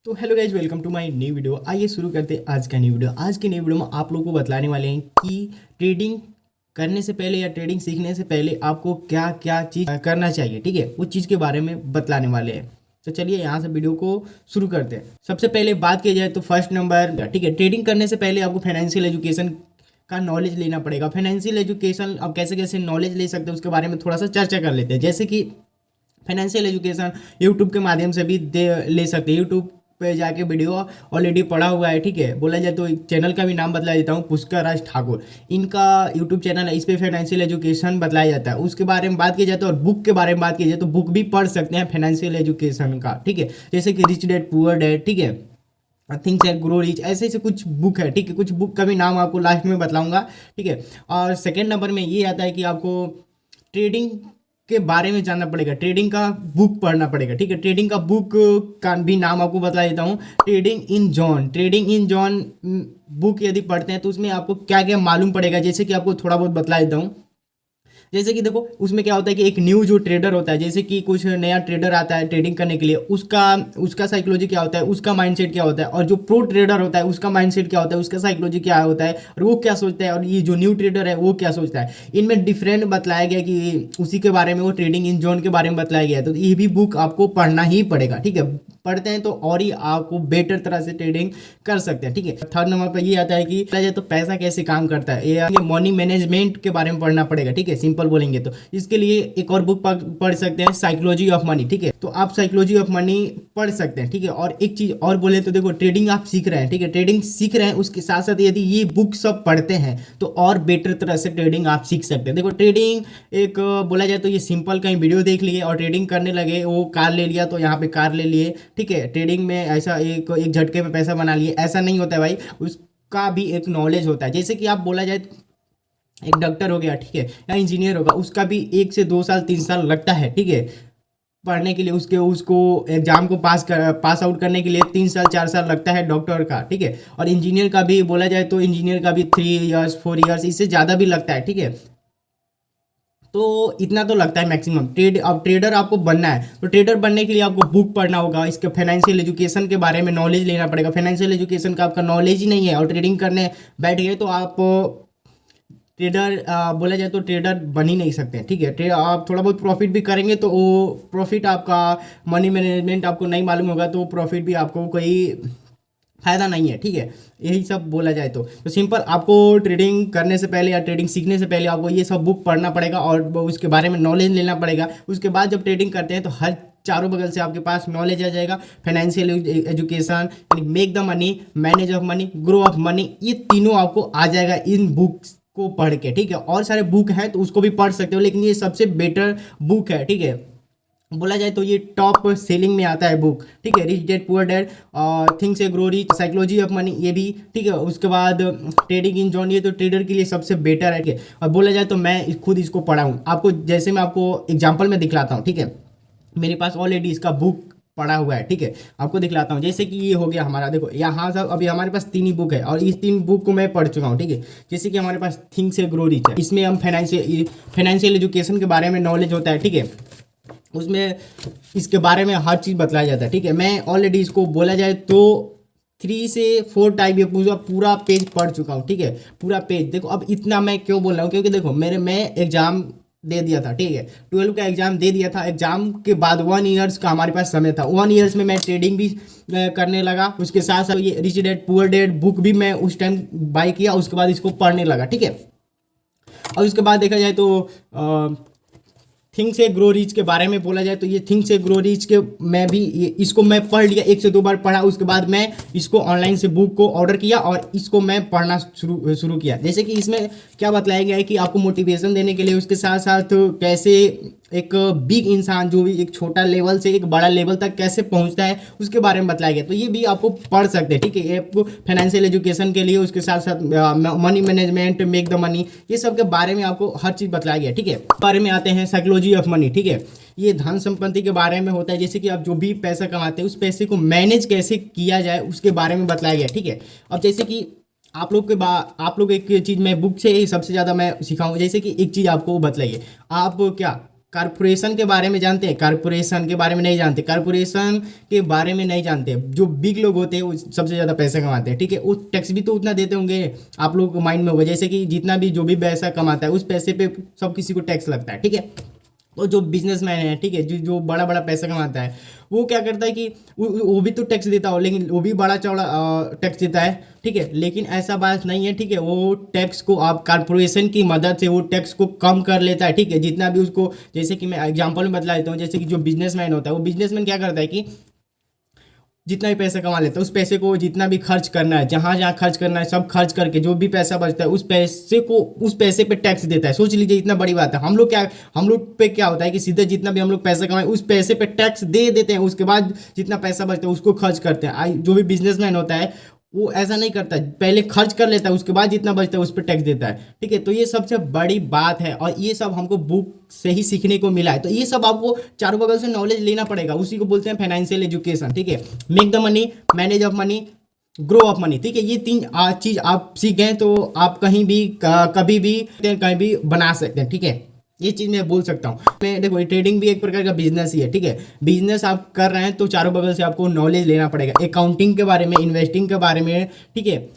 तो hello guys, welcome to my new video. आइए शुरू करते हैं आज का न्यू वीडियो। आज के न्यू वीडियो में आप लोगों को बतलाने वाले हैं कि ट्रेडिंग करने से पहले या ट्रेडिंग सीखने से पहले आपको क्या क्या चीज़ करना चाहिए। ठीक है, उस चीज़ के बारे में बतलाने वाले हैं। तो चलिए यहाँ से वीडियो को शुरू करते हैं। सबसे पहले बात की जाए तो फर्स्ट नंबर, ठीक है, ट्रेडिंग करने से पहले आपको फाइनेंशियल एजुकेशन का नॉलेज लेना पड़ेगा। फाइनेंशियल एजुकेशन आप कैसे कैसे नॉलेज ले सकते हैं उसके बारे में थोड़ा सा चर्चा कर लेते हैं। जैसे कि फाइनेंशियल एजुकेशन यूट्यूब के माध्यम से भी ले सकते हैं। यूट्यूब पे जाके वीडियो ऑलरेडी पड़ा हुआ है। ठीक है, बोला जाए तो एक चैनल का भी नाम बतला देता हूँ, पुष्कर राज ठाकुर। इनका यूट्यूब चैनल है, इस पे फाइनेंशियल एजुकेशन बताया जाता है। उसके बारे में बात की जाए तो, और बुक के बारे में बात की जाए तो बुक भी पढ़ सकते हैं फाइनेंशियल एजुकेशन का। ठीक है, जैसे कि रिच डैड पुअर डैड, ठीक है, थिंक्स एंड ग्रो रिच, ऐसे ऐसे कुछ बुक है। ठीक है, कुछ बुक का भी नाम आपको लास्ट में बतलाऊंगा। ठीक है, और सेकेंड नंबर में ये आता है कि आपको ट्रेडिंग के बारे में जानना पड़ेगा, ट्रेडिंग का बुक पढ़ना पड़ेगा। ठीक है, ट्रेडिंग का बुक का भी नाम आपको बता देता हूँ, trading in John. Trading in John book यदि पढ़ते हैं तो उसमें आपको क्या क्या मालूम पड़ेगा, जैसे कि आपको थोड़ा बहुत बतला देता हूँ। जैसे कि देखो, उसमें क्या होता है कि एक न्यू जो ट्रेडर होता है, जैसे कि कुछ नया ट्रेडर आता है ट्रेडिंग करने के लिए, उसका उसका साइकोलॉजी क्या होता है, उसका माइंडसेट क्या होता है, और जो प्रो ट्रेडर होता है उसका माइंडसेट क्या होता है, उसका साइकोलॉजी क्या होता है, और वो क्या सोचता है, और ये जो न्यू ट्रेडर है वो क्या सोचता है। इनमें डिफरेंट बतलाया गया कि उसी के बारे में, वो ट्रेडिंग इन जोन के बारे में बतलाया गया है। तो ये भी बुक आपको पढ़ना ही पड़ेगा। ठीक है, पढ़ते हैं तो और ही आपको बेटर तरह से ट्रेडिंग कर सकते हैं। ठीक है, थर्ड नंबर पर ये आता है कि तो पैसा कैसे काम करता है, ये मनी मैनेजमेंट के बारे में पढ़ना पड़ेगा। ठीक है, सिंपल बोलेंगे तो इसके लिए एक और बुक पढ़ सकते हैं, साइकोलॉजी ऑफ मनी। ठीक है, तो आप साइकोलॉजी ऑफ मनी पढ़ सकते हैं। ठीक है, और एक चीज और बोले तो देखो, ट्रेडिंग आप सीख रहे हैं, ठीक है, ट्रेडिंग सीख रहे हैं, उसके साथ साथ यदि ये बुक सब पढ़ते हैं तो और बेटर तरह से ट्रेडिंग आप सीख सकते हैं। देखो, ट्रेडिंग एक बोला जाए तो ये सिंपल, कहीं वीडियो देख लिए और ट्रेडिंग करने लगे, वो कार ले लिया तो यहाँ पे कार ले लिए। ठीक है, ट्रेडिंग में ऐसा एक एक झटके में पैसा बना लिए, ऐसा नहीं होता है भाई। उसका भी एक नॉलेज होता है। जैसे कि आप बोला जाए, एक डॉक्टर हो गया, ठीक है, या इंजीनियर होगा, उसका भी 1 से 2 साल 3 साल लगता है। ठीक है, पढ़ने के लिए, उसके उसको एग्जाम को पास आउट करने के लिए 3 साल 4 साल लगता है डॉक्टर का। ठीक है, और इंजीनियर का भी बोला जाए तो इंजीनियर का भी 3 इयर्स 4 इयर्स, इससे ज़्यादा भी लगता है। ठीक है, तो इतना तो लगता है मैक्सिमम। अब ट्रेडर आपको बनना है तो ट्रेडर बनने के लिए आपको बुक पढ़ना होगा, इसके फाइनेंशियल एजुकेशन के बारे में नॉलेज लेना पड़ेगा। फाइनेंशियल एजुकेशन का आपका नॉलेज ही नहीं है और ट्रेडिंग करने बैठ गए तो आप ट्रेडर बोला जाए तो ट्रेडर बन ही नहीं सकते हैं। ठीक है, आप थोड़ा बहुत प्रॉफिट भी करेंगे तो वो प्रॉफिट आपका, मनी मैनेजमेंट आपको नहीं मालूम होगा तो प्रॉफिट भी आपको कोई फायदा नहीं है। ठीक है, यही सब बोला जाए तो सिंपल, आपको ट्रेडिंग करने से पहले या ट्रेडिंग सीखने से पहले आपको ये सब बुक पढ़ना पड़ेगा और उसके बारे में नॉलेज लेना पड़ेगा। उसके बाद जब ट्रेडिंग करते हैं तो हर चारों बगल से आपके पास नॉलेज आ जाएगा। Financial education, make the money, manage of money, grow of money, ये तीनों आपको आ जाएगा इन बुक्स को पढ़ के। ठीक है, और सारे बुक हैं तो उसको भी पढ़ सकते हो, लेकिन ये सबसे बेटर बुक है। ठीक है, बोला जाए तो ये टॉप सेलिंग में आता है बुक। ठीक है, रिच डैड पुअर डैड, और thinks A grow rich, psychology of money, ये भी। ठीक है, उसके बाद ट्रेडिंग इन जॉन, ये तो ट्रेडर के लिए सबसे बेटर है। ठीक है, और बोला जाए तो मैं खुद इसको पढ़ा हूँ आपको, जैसे मैं आपको एग्जाम्पल में दिखलाता हूँ। ठीक है, मेरे पास ऑलरेडी इसका बुक पढ़ा हुआ है। ठीक है, आपको दिखलाता हूँ। जैसे कि ये हो गया हमारा, देखो यहाँ सब अभी हमारे पास 3 ही बुक है और इस 3 बुक को मैं पढ़ चुका हूँ। ठीक है, जैसे कि हमारे पास थिंक्स ए ग्रो रिच है, इसमें हम फाइनेंशियल एजुकेशन के बारे में नॉलेज होता है। ठीक है, उसमें इसके बारे में हर चीज़ बताया जाता है। ठीक है, मैं ऑलरेडी इसको बोला जाए तो 3 से 4 टाइम ये पूरा पूरा पेज पढ़ चुका हूँ। ठीक है, पूरा पेज। देखो, अब इतना मैं क्यों बोल रहा हूँ, क्योंकि देखो मैं एग्जाम दे दिया था। ठीक है, 12 का एग्जाम दे दिया था। एग्जाम के बाद 1 ईयर्स का हमारे पास समय था। 1 ईयर्स में मैं ट्रेडिंग भी करने लगा, उसके साथ साथ ये rich dad poor dad book भी मैं उस टाइम बाय किया, उसके बाद इसको पढ़ने लगा। ठीक है, और उसके बाद देखा जाए तो थिंक से ग्रो रिच के बारे में बोला जाए तो ये थिंक से ग्रो रिच के मैं भी इसको मैं पढ़ लिया, 1 से 2 बार पढ़ा। उसके बाद मैं इसको ऑनलाइन से बुक को ऑर्डर किया और इसको मैं पढ़ना शुरू किया। जैसे कि इसमें क्या बताया गया है कि आपको मोटिवेशन देने के लिए, उसके साथ साथ कैसे एक बिग इंसान जो भी एक छोटा लेवल से एक बड़ा लेवल तक कैसे पहुंचता है उसके बारे में बताया गया। तो ये भी आपको पढ़ सकते हैं। ठीक है, ये आपको फाइनेंशियल एजुकेशन के लिए, उसके साथ साथ money management, make the money, ये सब के बारे में आपको हर चीज़ बताया गया। ठीक है, बारे में आते हैं साइकोलॉजी ऑफ मनी। ठीक है, ये धन संपत्ति के बारे में होता है। जैसे कि आप जो भी पैसा कमाते हैं उस पैसे को मैनेज कैसे किया जाए उसके बारे में बताया गया। ठीक है, अब जैसे कि आप लोग एक चीज़ मैं बुक से ही सबसे ज़्यादा मैं सिखाऊँ। जैसे कि एक चीज़ आपको बतलाइए, आप क्या कारपोरेशन के बारे में जानते हैं? कारपोरेशन के बारे में नहीं जानते। कारपोरेशन के बारे में नहीं जानते। जो बिग लोग होते हैं वो सबसे ज़्यादा पैसा कमाते हैं, ठीक है। वो टैक्स भी तो उतना देते होंगे, आप लोगों को माइंड में होगा, जैसे कि जितना भी जो भी पैसा कमाता है उस पैसे पे सब किसी को टैक्स लगता है, ठीक है। तो जो बिजनेसमैन है, ठीक है, जो जो बड़ा बड़ा पैसा कमाता है, वो क्या करता है कि वो भी तो टैक्स देता हो, लेकिन वो भी बड़ा चौड़ा टैक्स देता है, ठीक है। लेकिन ऐसा बात नहीं है, ठीक है। वो टैक्स को आप कारपोरेशन की मदद से वो टैक्स को कम कर लेता है, ठीक है, जितना भी उसको। जैसे कि मैं एग्जांपल में बतला देता हूँ, जैसे कि जो बिजनेसमैन होता है, वो बिजनेसमैन क्या करता है कि जितना भी पैसा कमा लेता है उस पैसे को जितना भी खर्च करना है, जहाँ जहाँ खर्च करना है सब खर्च करके जो भी पैसा बचता है उस पैसे पे टैक्स देता है। सोच लीजिए इतना बड़ी बात है। हम लोग पे क्या होता है कि सीधे जितना भी हम लोग पैसा कमाए उस पैसे पे टैक्स दे देते हैं, उसके बाद जितना पैसा बचता है उसको खर्च करते हैं। जो भी बिजनेसमैन होता है वो ऐसा नहीं करता, पहले खर्च कर लेता है, उसके बाद जितना बचता है उस पर टैक्स देता है, ठीक है। तो ये सबसे बड़ी बात है और ये सब हमको बुक से ही सीखने को मिला है। तो ये सब आपको चारों बगल से नॉलेज लेना पड़ेगा, उसी को बोलते हैं फाइनेंशियल एजुकेशन, ठीक है। Make the money, manage of money, grow of money, ठीक है। ये तीन चीज आप सीख गए तो आप कहीं भी कभी भी कहीं भी बना सकते हैं, ठीक है। ये चीज़ मैं बोल सकता हूँ। मैं देखो, ट्रेडिंग भी एक प्रकार का बिजनेस ही है, ठीक है। बिजनेस आप कर रहे हैं तो चारों बगल से आपको नॉलेज लेना पड़ेगा, अकाउंटिंग के बारे में, इन्वेस्टिंग के बारे में, ठीक है।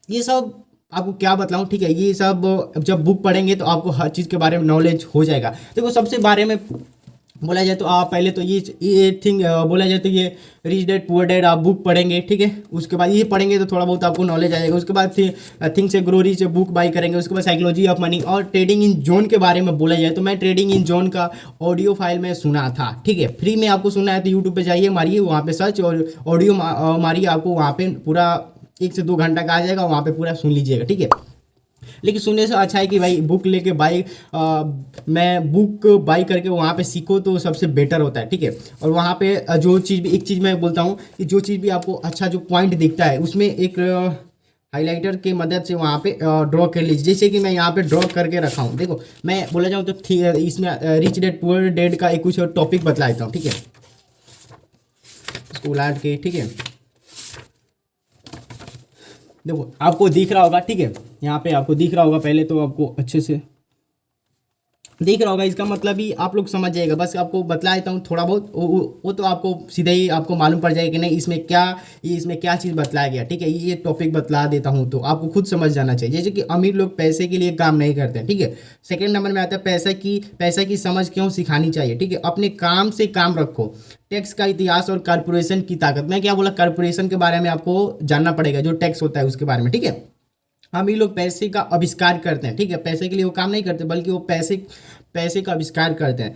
ये सब आपको क्या बताऊँ, ठीक है। ये सब जब बुक पढ़ेंगे तो आपको हर चीज़ के बारे में नॉलेज हो जाएगा। देखो, सबसे बारे में बोला जाए तो आप पहले तो ये थिंग बोला जाए तो ये रिच डैड पुअर डैड आप बुक पढ़ेंगे, ठीक है। उसके बाद ये पढ़ेंगे तो थोड़ा बहुत आपको नॉलेज आएगा। उसके बाद थिंक से ग्रो रिच बुक बाई करेंगे। उसके बाद साइकोलॉजी ऑफ मनी और ट्रेडिंग इन जोन के बारे में बोला जाए तो मैं ट्रेडिंग इन जोन का ऑडियो फाइल में सुना था, ठीक है। फ्री में आपको सुना है तो यूट्यूब पर जाइए, मारिए वहाँ पे सर्च और ऑडियो मारिए, आपको वहाँ पे पूरा 1 से 2 घंटा का आ जाएगा, वहाँ पे पूरा सुन लीजिएगा, ठीक है। लेकिन सुनने से अच्छा है कि भाई बुक लेके मैं बुक बाई करके वहाँ पे सीखो तो सबसे बेटर होता है, ठीक है। और वहाँ पे जो चीज़ भी, एक चीज़ मैं बोलता हूँ कि जो चीज़ भी आपको अच्छा जो पॉइंट दिखता है उसमें एक हाइलाइटर की मदद से वहाँ पे ड्रॉ कर लीजिए। जैसे कि मैं यहाँ पे ड्रॉ करके रखा हूँ, देखो मैं बोला जाऊँ तो इसमें रिच डैड पुअर डैड का एक कुछ टॉपिक बतला देता हूँ, ठीक है। इसको उलाट के, ठीक है, देखो आपको दिख रहा होगा, ठीक है। यहाँ पे आपको दिख रहा होगा, पहले तो आपको अच्छे से दिख रहा होगा। इसका मतलब ही आप लोग समझ जाएगा, बस आपको बतला देता हूँ थोड़ा बहुत, वो तो आपको सीधे ही आपको मालूम पड़ जाएगा कि नहीं इसमें क्या चीज़ बतलाया गया, ठीक है। ये टॉपिक बतला देता हूँ तो आपको खुद समझ जाना चाहिए। जैसे कि अमीर लोग पैसे के लिए काम नहीं करते हैं, ठीक है। सेकेंड नंबर में आता है पैसा की समझ क्यों सिखानी चाहिए, ठीक है। अपने काम से काम रखो, टैक्स का इतिहास और कॉर्पोरेशन की ताकत। मैं क्या बोला, कॉर्पोरेशन के बारे में आपको जानना पड़ेगा, जो टैक्स होता है उसके बारे में, ठीक है। हम ये लोग पैसे का आविष्कार करते हैं, ठीक है। पैसे के लिए वो काम नहीं करते, बल्कि वो पैसे का आविष्कार करते हैं।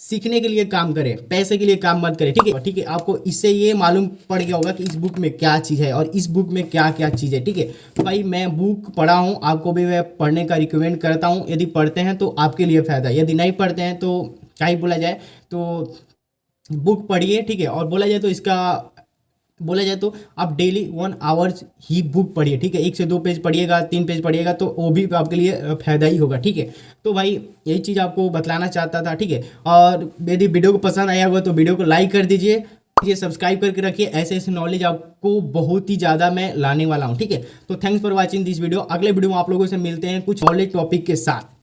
सीखने के लिए काम करें, पैसे के लिए काम मत करें, ठीक है, ठीक है। आपको इससे ये मालूम पड़ गया होगा कि इस बुक में क्या चीज़ है और इस बुक में क्या क्या चीज़ है, ठीक है। तो भाई मैं बुक पढ़ा हूँ, आपको भी मैं पढ़ने का रिकमेंड करता हूँ। यदि पढ़ते हैं तो आपके लिए फ़ायदा है, यदि नहीं पढ़ते हैं तो क्या ही बोला जाए, तो बुक पढ़िए, ठीक है। और बोला जाए तो आप डेली 1 आवर्स ही बुक पढ़िए, ठीक है। 1 से 2 पेज पढ़िएगा, 3 पेज पढ़िएगा तो वो भी आपके लिए फ़ायदा ही होगा, ठीक है। तो भाई यही चीज़ आपको बतलाना चाहता था, ठीक है। और यदि वीडियो को पसंद आया होगा तो वीडियो को लाइक कर दीजिए, ये सब्सक्राइब करके रखिए। ऐसे ऐसे नॉलेज आपको बहुत ही ज़्यादा मैं लाने वाला हूँ, ठीक है। तो thanks for watching this video. अगले वीडियो में आप लोगों से मिलते हैं कुछ नॉलेज टॉपिक के साथ।